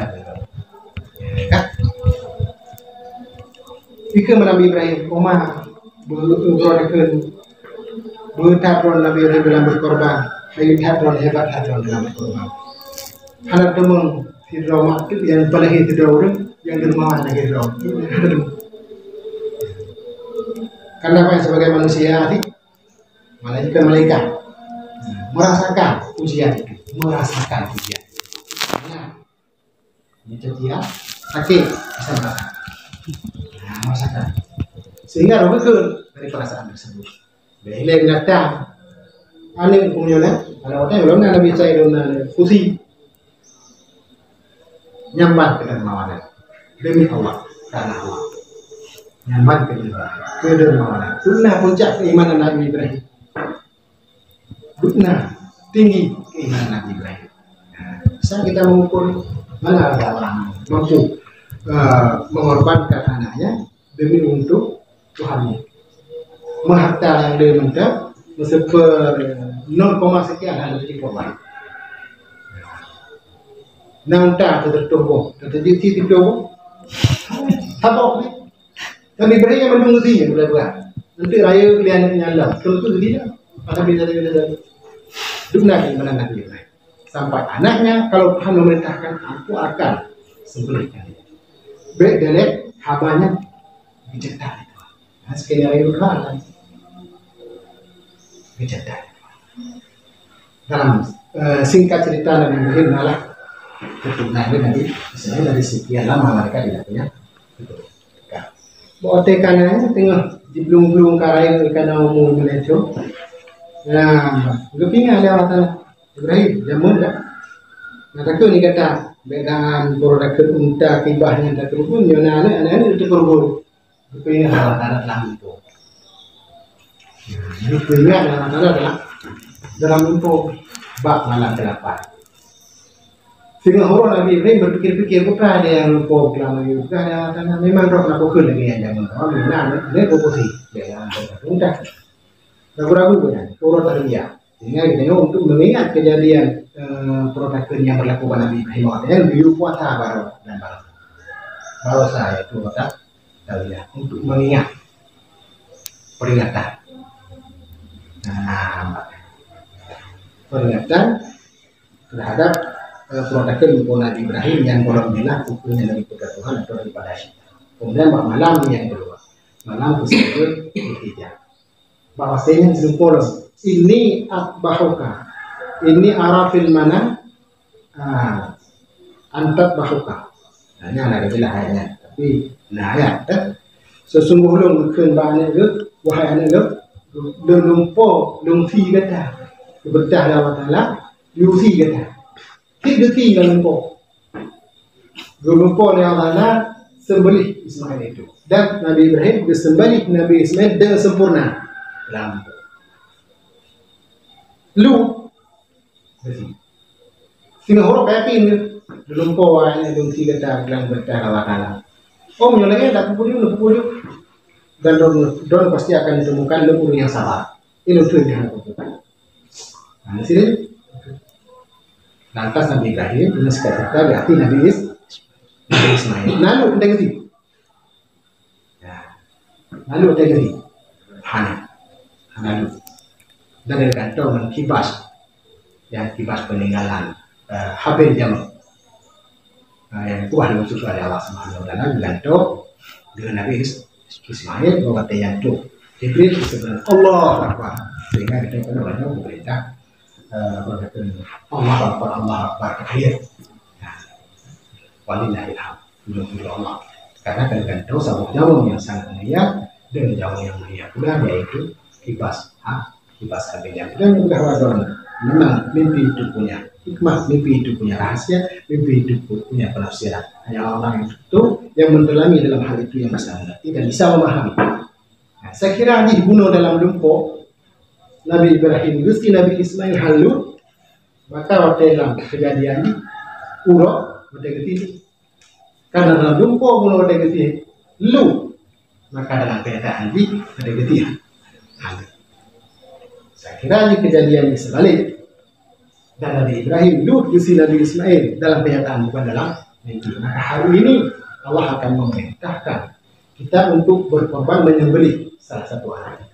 kan? Ika Nabi Ibrahim, Omar berdoakan bertahun Nabi Ibrahim dalam berkorban, tahun hebat dalam berkorban. Anak teman hidro makit yang pada hidro orang yang dermawan lagi hidro. Karena apa? Sebagai manusia hati, malaikat merasakan ujian itu, Nah, ini dia sakit bisa merasakan. Sehingga roh betul dari perasaan tersebut. Bila binatang, aneh punya kalau orang belum ada bisa itu fusi, nyambat ke dermawanan demi Allah karena Allah, nyambat ke dermawanan. Sunnah puncak keimanan Nabi Ibrahim. Sunnah tinggi keimanan Nabi Ibrahim. Bisa kita mengukur mana ada orang mampu mengorbankan anaknya demi untuk Tuhannya. Harta yang dia minta seper 0, sekian ada di korban. Nangta tertutup, terjadi tidur. Habok ni. Nabi Ibrahim yang menunggu dia bulan-bulan. Nanti raya kalian nyala. Kalau tu tidak, ada bila. Dunia di mana Nabi Ibrahim. Sampai anaknya kalau Tuhan memerintahkan, aku akan sembelihkan dia. Baik delek habanya dicetak. Nah, skenario kan dicetak. Dalam singkat cerita Nabi Ibrahim malah keturunan nanti misalnya dari sekian lama mereka tidak punya bawa tekanannya tengah di belum karai karena umum itu. Nah, gepingan ada orang Ibrahim jamun dah. Nah, takut ni kata dengan produk unta kibahnya tak terbun, yana anak itu terbun. Gepingan anak lampu. Gepingan anak dalam lampu bak malam delapan. Sehingga orang Nabi Ibrahim berpikir-pikir bukan ada yang lupa kelama itu, bukan ada tanah memang roh nak pukul lagi yang jangan orang mana dia proposisi dia yang beruntung. Ragu-ragu kan, orang terlihat. Sehingga kita untuk mengingat kejadian proteksi yang berlaku pada Nabi Ibrahim yang diupuasa baru saya itu kata terlihat untuk mengingat peringatan. Nah, peringatan terhadap proteksi Nabi Ibrahim yang belum bilang hukumnya dari Tuhan atau daripada kita. Kemudian malam yang kedua, malam tersebut berhijab. Bahwasanya sempurna. Ini bahuka, ini arafil mana antat bahuka. Nah, ini ada bila ayatnya, tapi nah ayat sesungguhnya mungkin banyak ke wahai anak ke lumpo lumfi kata kebedah Allah Taala lumfi kata tidak lumpo Allah Taala sembelih Ismail itu dan Nabi Ibrahim disembelih Nabi Ismail dengan sempurna dalam lu sehingga orang yakin belum poin belum tiga tahun bertahan Allah. Nyolongnya tak pupulih dan don pasti akan ditemukan lemur yang salah. Ini tuh yang dilakukan. Nah, sini lantas Nabi Ibrahim dengan sekata berarti Nabi Ismail. Lalu ada gini. Lalu ada gini. Lalu dari kantor kibas yang kibas peninggalan Habil Jamal yang kuah dengan susu dari Allah Subhanahu wa Ta'ala digantung dengan Nabi Ismail bahwa yang itu Jibril sebenarnya Allah Akbar, sehingga kita kadang-kadang berperintah berkata Allah Akbar, Allah Akbar akhir. Walillahilhamd, Allah. Karena kadang-kadang sabuk jawab yang sangat mulia dan jawab yang mulia pula yaitu kibas kabinet. Dan mudah wajar memang mimpi itu punya hikmah, mimpi itu punya rahasia, mimpi itu punya penafsiran. Hanya orang yang itu yang mendalami dalam hal itu yang bisa mengerti dan bisa memahami. Nah, saya kira dibunuh dalam lumpuh Nabi Ibrahim, Gusti Nabi Ismail halu, maka waktu dalam kejadian ini urok waktu ketiga. Karena dalam lumpuh bunuh waktu ketiga, lu maka dalam kenyataan ini waktu ketiga. Saya kira ini kejadian ini sebalik. Dan Nabi Ibrahim, Lut, Gusti Nabi Ismail dalam kenyataan bukan dalam mimpi. Maka hari ini Allah akan memerintahkan kita untuk berkorban menyembelih salah satu anak.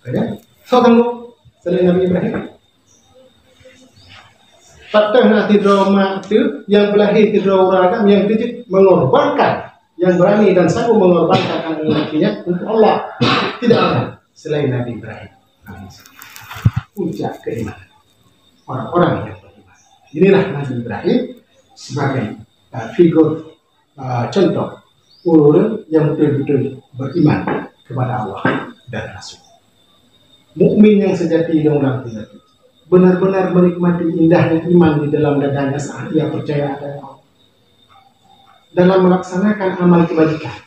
Oke? So kamu selain Nabi Ibrahim, patah nanti drama itu yang berlahir di ragam yang kecil mengorbankan, yang berani dan sanggup mengorbankan anak-anaknya untuk Allah. Tidak ada selain Nabi Ibrahim. Puncak keimanan orang-orang yang beriman. Inilah Nabi Ibrahim sebagai figur contoh orang yang betul-betul beriman kepada Allah dan Rasul. Mukmin yang sejati dan orang sejati benar-benar menikmati indahnya iman di dalam dadanya saat ia percaya ada Allah. Dalam melaksanakan amal kebajikan,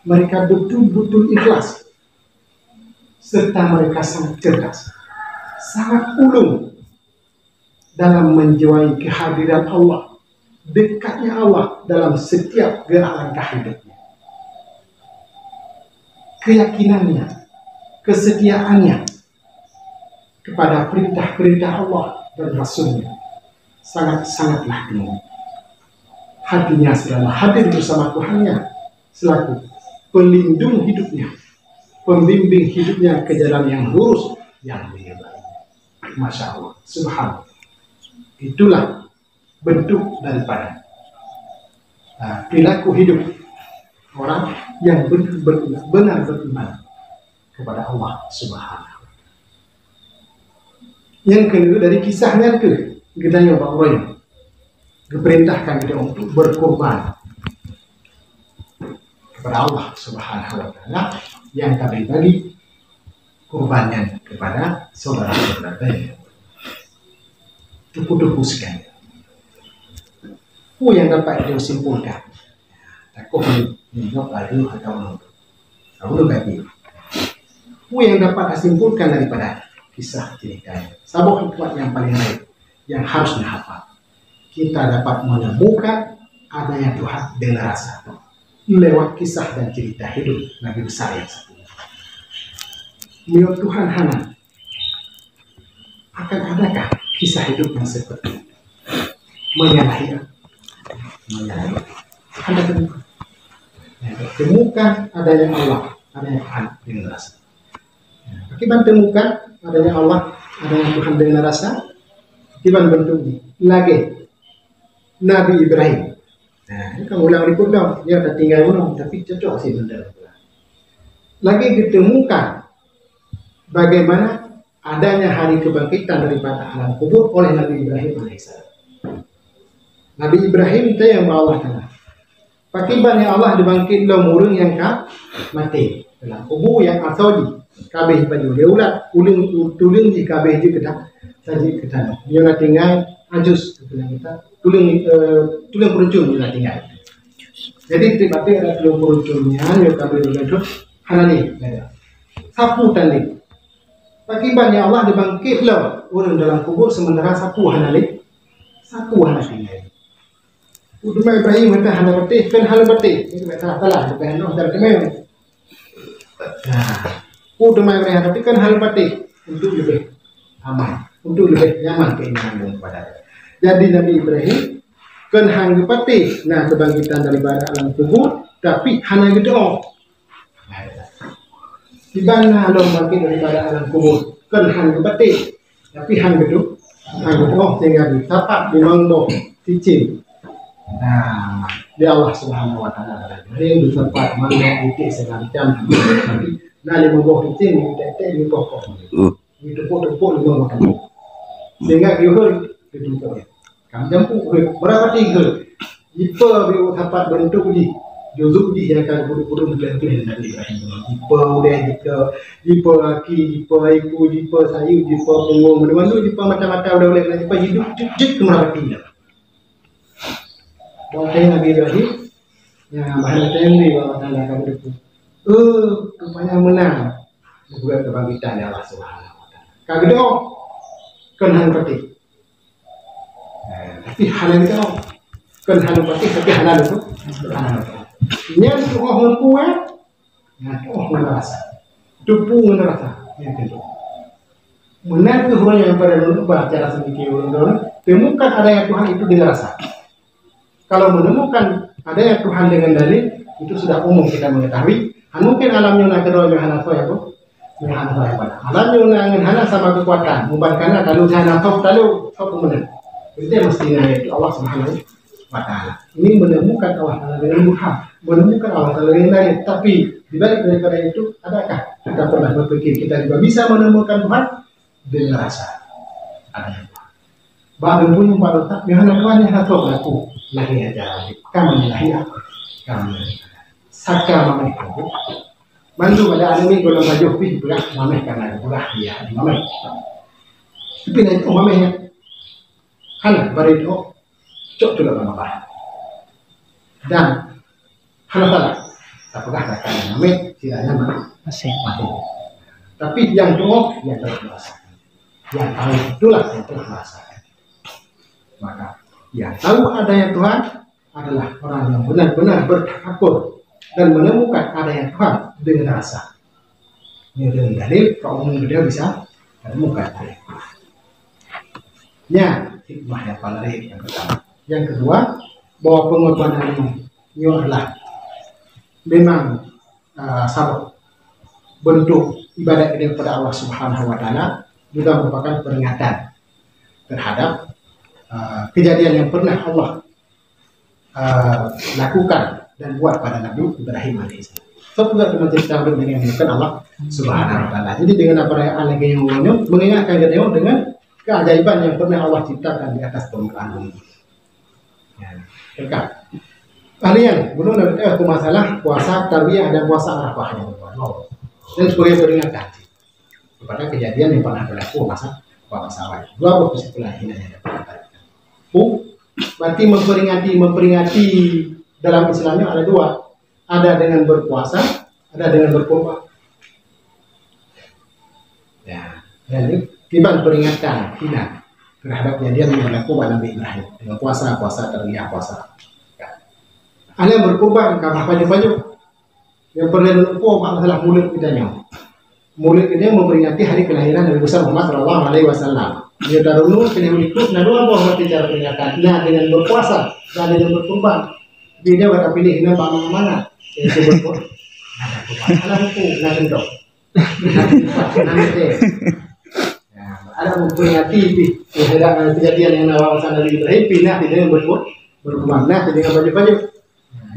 mereka betul-betul ikhlas serta mereka sangat cerdas, sangat ulung dalam menjiwai kehadiran Allah, dekatnya Allah dalam setiap gerak langkah hidupnya. Keyakinannya, kesetiaannya kepada perintah-perintah Allah dan Rasulnya sangat-sangatlah tinggi. Hatinya selalu hadir bersama Tuhannya selaku pelindung hidupnya, pembimbing hidupnya ke jalan yang lurus, yang menyebabkan. Masya Allah, subhanallah. Itulah bentuk daripada perilaku hidup orang yang benar beriman kepada Allah Subhanahu. Yang kedua dari kisahnya ke gedanya orang diperintahkan kita untuk berkorban kepada Allah Subhanahu wa taala yang kami bagi kurbannya kepada saudara-saudara tuku-tuku sekali. Yang dapat dia simpulkan. Aku menjawab lalu atau menurut. Kamu bagi. Yang dapat simpulkan daripada kisah ceritanya. Sebuah hikmat yang paling baik yang harus dihafal. Kita dapat menemukan adanya Tuhan dengan rasa lewat kisah dan cerita hidup Nabi besar yang satu. Menurut Tuhan Hanan, akan adakah kisah hidup yang seperti menyalahi? Anda temukan adanya Allah, adanya Tuhan dengan rasa. Akibat temukan adanya Allah, adanya Tuhan dengan rasa, akibat bentuknya lagi Nabi Ibrahim. Nah, ini kamu ulang ribut dong, dia udah tinggal ulang, tapi cocok sih benar. Lagi ditemukan bagaimana adanya hari kebangkitan daripada alam kubur oleh Nabi Ibrahim alaihissalam. Nabi Ibrahim itu yang Allah Ta'ala. Pakiban yang Allah dibangkit lo murung yang mati dalam kubur yang atau di kabeh baju dia ulat uling tuling di kabeh di kedah saji kedah dia nak tinggal ajus kita tuling peruncung dia nak tinggal. Jadi tiba-tiba ada tuling peruncungnya yang kabeh itu halani ada sapu tanding. Pakiban yang Allah dibangkit lo orang dalam kubur sementara sapu halali tinggal. Udama Ibrahim kata hal betih kan hal betih ini kata salah bukan noh dari kemana. Nah, udama Ibrahim tapi kan hal betih untuk lebih aman, untuk lebih nyaman keimanan kepada. Jadi Nabi Ibrahim kan hang betih, nah kebangkitan daripada alam kubur tapi hana gitu. Di mana lo bangkit daripada alam kubur kan hang betih tapi hang gitu, sehingga ditapak di mangdo cicing. Nah, di Allah Subhanahu wa taala yang bertempat mana itu semacam tapi Nah, 5 buah kucing, tetek 5 pokok. Itu tepuk 5 buah tepuk. Sehingga dia ditumpuk ya. Kamu jemput berapa 3. Jika dia dapat bentuk di juzuk di yang akan buru-buru bergantung dengan Ibrahim. Jika udah jika laki, jika ibu, jika sayu, jika punggung, mana-mana jika macam-macam udah boleh jika hidup jik kemarah tinggal. Boleh Nabi Ibrahim yang bahan tadi bahwa tanda kamu itu. Rupanya menang. Bukan kebangkitan Allah Subhanahu wa taala. Kalau itu kenhan petik. Tapi halal itu kenhan petik tapi halal itu halal. Yang tu orang kuat, yang tu orang merasa, tupu merasa, yang itu. Benar tu orang yang pada berubah cara sedikit orang temukan ada yang Tuhan itu dengan rasa. Kalau menemukan ada yang Tuhan dengan dalil, itu sudah umum kita mengetahui. Mungkin alamnya nak kedua yang hana ya bu, yang hana ya pada. Alamnya nak hana sama kekuatan, mubahkan kalau hana top lalu top kemudian. Itu yang mestinya itu Allah Subhanahu wa taala. Ini menemukan Allah Taala dengan Tuhan, menemukan Allah Taala dengan dalil. Tapi di balik daripada itu, adakah kita pernah berpikir kita juga bisa menemukan Tuhan dengan rasa? Ada. Bahkan punya pada tak, yang hana kawan yang hana top laku, lahir aja. Kamu lahir, kamu Saka mamai kamu, mandu pada anime kalau maju pi pula mamai karena pula ya mamai. Tapi nanti mamai hana bari itu cok tu lah mamai. Dan hana salah, apakah akan mamai tidak nyaman masih mati. Tapi yang doa yang telah merasakan, yang tahu itulah yang telah merasakan. Maka yang tahu adanya Tuhan adalah orang yang benar-benar bertakabur dan menemukan adanya Tuhan dengan rasa. Ini dengan dalil, kalau dia bisa menemukan dalil. Ya, hikmah yang paling yang pertama. Yang kedua, bahwa pengorbanan ini adalah memang sabab bentuk ibadat kita kepada Allah Subhanahu wa taala, juga merupakan peringatan terhadap kejadian yang pernah Allah lakukan dan buat pada Nabi Ibrahim alaihissalam. So juga dengan cerita dengan Allah Subhanahu wa taala. Jadi dengan apa yang Allah mengingatkan kita dengan keajaiban yang pernah Allah ciptakan di atas permukaan bumi. Ya, dekat. Kalian belum ada masalah puasa tarbiyah dan puasa Arafah yang berbuat. Dan sebagai peringatan kepada kejadian yang pernah berlaku masa awal. Dua kesimpulan ini yang dapat. Berarti memperingati dalam Islamnya ada dua, ada dengan berpuasa, ada dengan berkorban. Ya, jadi tiba peringatan kita terhadap kejadian yang berlaku pada Nabi Ibrahim dengan puasa tarbiyah puasa. Ya. Ada yang berkorban karena baju-baju yang pernah lupa masalah mulut kita nyawa. Mulut ini memperingati hari kelahiran Nabi besar Muhammad Shallallahu Alaihi Wasallam. Dia darulu kena ikut, nah dua buah cara peringatan. Nah dengan berpuasa dan dengan berkorban. Dia berapa pilih dengan mana? Yang berkorban. Ada buku, nah contoh. Ada memperingati kejadian yang nawasan dari Ibrahim pindah dengan berkorban. Nah dengan baju-baju.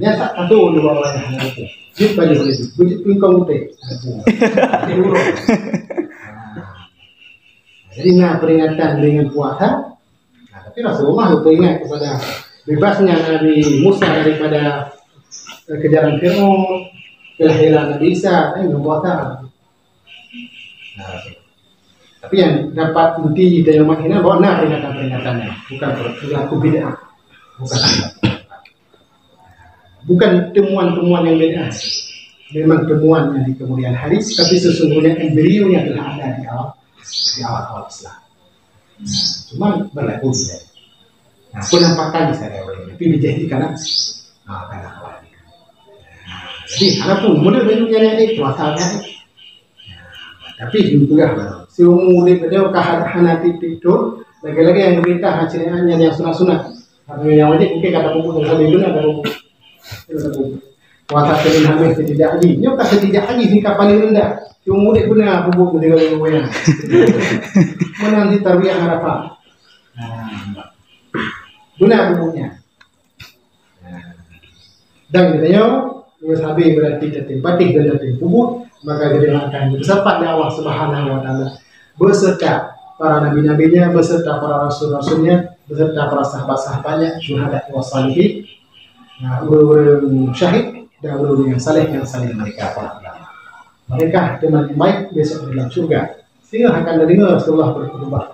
Nyata satu di bawahnya itu. Jip baju itu, bujit pingkong teh. Jadi peringatan dengan puasa. Nah, tapi Rasulullah ingat kepada bebasnya Nabi Musa daripada kejaran Fir'aun, kelahiran Nabi Isa, dengan puasa. Nah, tapi yang dapat inti dari makna bahwa peringatan-peringatannya bukan perilaku bid'ah, bukan temuan-temuan yang beda. Memang temuannya di kemudian hari, tapi sesungguhnya embrionya telah ada di awal Islam. Cuma berlaku tidak. Nah, penampakan bisa ada, tapi dijadikan karena awalnya. Jadi, apapun mulai bentuknya itu asalnya. Tapi juga si murid dia kahana itu lagi-lagi yang berita hasilnya yang sunat-sunat. Yang wajib mungkin kata buku yang itu ada buku. Puasa Senin Hamis tidak haji. Nyo kata tidak haji tingkat paling rendah. Cuma murid benar bubuk dengan goyang. Menanti tarbiyah Arafah. Benar bubuknya. Dan katanya sahabat berarti tetem batik dan tetem bubuk. maka dia akan bersepat dengan Allah Subhanahu wa taala beserta para nabi-nabinya, beserta para rasul-rasulnya, beserta para sahabat-sahabatnya, syuhada wa salihin, orang syahid dan orang yang saleh mereka para ulama. Mereka teman yang baik besok dalam surga. Sehingga akan dengar Rasulullah berkhutbah.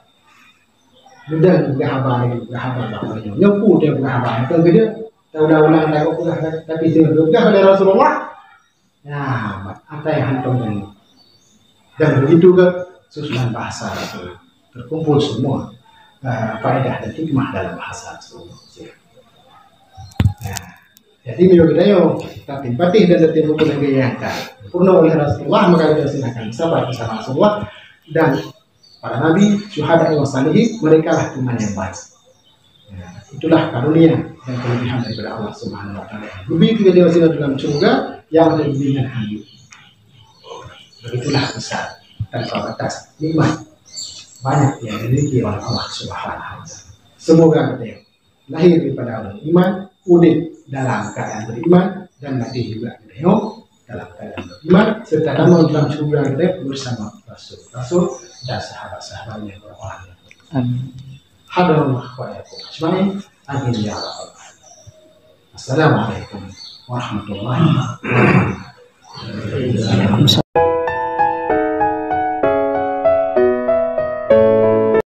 Mudah berhabar bapaknya. Nyampu dia berhabar. Itu dia tahu dah ulang tengok pula tapi sudah ada Rasulullah. Nah, apa yang hantam ini? Dan begitu ke susunan bahasa Rasul terkumpul semua faedah dan hikmah dalam bahasa Rasulullah. Nah, jadi miogidayo tapi patih dan setiap buku yang diangkat purna oleh Rasulullah maka dilaksanakan sahabat bersama Rasulullah dan para nabi, syuhada wa salihin, mereka lah teman yang baik. Nah, itulah karunia dan kelebihan daripada Allah Subhanahu wa taala. Begitu dia masih dalam surga yang ada bimbingan hidup. Begitulah besar tanpa batas nikmat banyak yang dimiliki oleh Allah Subhanahu wa taala. Semoga kita lahir daripada orang iman, udip dalam keadaan beriman dan mati juga dalam keadaan beriman serta namun dalam surga kita bersama Rasul dan sahabat-sahabat yang berwahyu. Hadarullah wa yakum ajmain. Amin ya rabbal alamin. Assalamualaikum warahmatullahi wabarakatuh.